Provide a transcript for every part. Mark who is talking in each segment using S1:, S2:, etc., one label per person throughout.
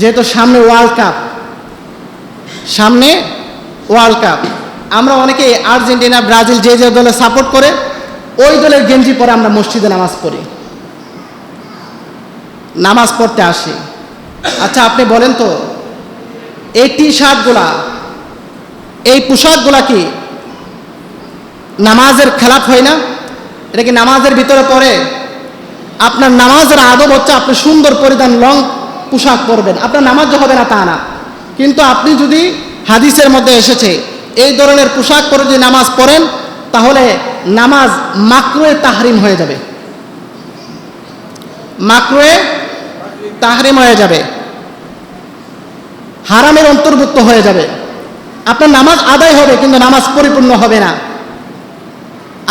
S1: যেহেতু সামনে world cup আমরা অনেকে আর্জেন্টিনা ব্রাজিল যে যে দলে সাপোর্ট করে ওই দলের গেঞ্জি পরে আমরা মসজিদে নামাজ পড়ি, নামাজ পড়তে আসি। আচ্ছা আপনি বলেন তো এই টি শার্টগুলা এই পোশাকগুলা কি নামাজের খেলাফ হয় না? এটা কি নামাজের ভিতরে পড়ে? আপনার নামাজের আদব হচ্ছে আপনি সুন্দর পরিধান লং পোশাক পরবেন, আপনার নামাজ হবে না তা না, কিন্তু আপনি যদি হাদিসের মধ্যে এসেছে এই ধরনের পোশাক পরে যদি নামাজ পড়েন তাহলে নামাজ মাকরুহে তাহরিম হয়ে যাবে, মাকরুহে তাহরিম হয়ে যাবে, হারামের অন্তর্ভুক্ত হয়ে যাবে। আপনার নামাজ আদায় হবে কিন্তু নামাজ পরিপূর্ণ হবে না।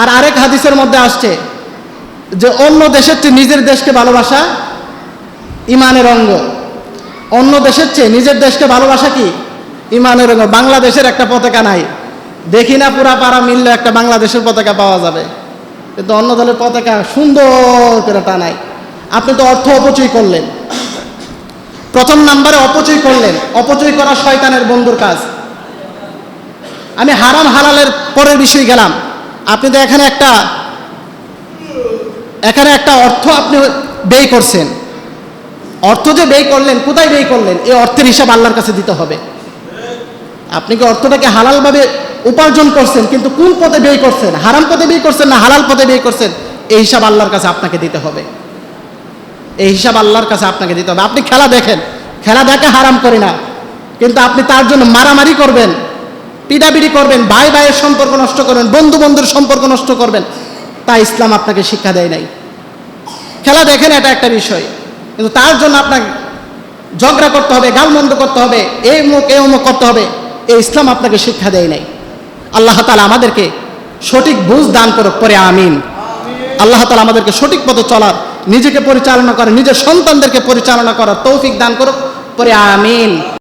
S1: আর আরেক হাদিসের মধ্যে আসছে যে অন্য দেশের চেয়ে নিজের দেশকে ভালোবাসা ইমানের অঙ্গ, অন্য দেশের চেয়ে নিজের দেশকে ভালোবাসা কি ইমানের অঙ্গ। বাংলাদেশের একটা পতাকা নাই, দেখি না পুরা পাড়া মিললে একটা বাংলাদেশের পতাকা পাওয়া যাবে, কিন্তু অন্য দলের পতাকা সুন্দর করে টানাই। আপনি তো অর্থ অপচয় করলেন, প্রথম নাম্বারে অপচয় করলেন, অপচয় করা শয়তানের বন্ধুর কাজ। আমি হারাম হালালের পরের বিষয় গেলাম। আপনি তো এখানে একটা অর্থ আপনি ব্যয় করছেন, অর্থ যে ব্যয় করলেন কোথায় ব্যয় করলেন এই অর্থের হিসাব আল্লাহর কাছে দিতে হবে। আপনি কি অর্থটাকে হালালভাবে উপার্জন করছেন কিন্তু কোন পথে ব্যয় করছেন, হারাম পথে ব্যয় করছেন না হালাল পথে ব্যয় করছেন, এই হিসাব আল্লাহর কাছে আপনাকে দিতে হবে, এই হিসাব আল্লাহর কাছে আপনাকে দিতে হবে। আপনি খেলা দেখেন, খেলা দেখে হারাম করি না, কিন্তু আপনি তার জন্য মারামারি করবেন, পিটাপিটি করবেন, ভাই ভাইয়ের সম্পর্ক নষ্ট করবেন, বন্ধু বন্ধুর সম্পর্ক নষ্ট করবেন, তা ইসলাম আপনাকে শিক্ষা দেয় নাই। খেলা দেখেন এটা একটা বিষয়, কিন্তু তার জন্য আপনাকে ঝগড়া করতে হবে, গালমন্দ করতে হবে, এই অমুক করতে হবে, এই ইসলাম আপনাকে শিক্ষা দেয় নাই। আল্লাহ তাআলা আমাদেরকে সঠিক বুঝ দান করুক, পরে আমিন। আল্লাহ তাআলা আমাদেরকে সঠিক পথে চলার, নিজেকে পরিচালনা করার, নিজের সন্তানদেরকে পরিচালনা করার তৌফিক দান করুক, পরে আমিন।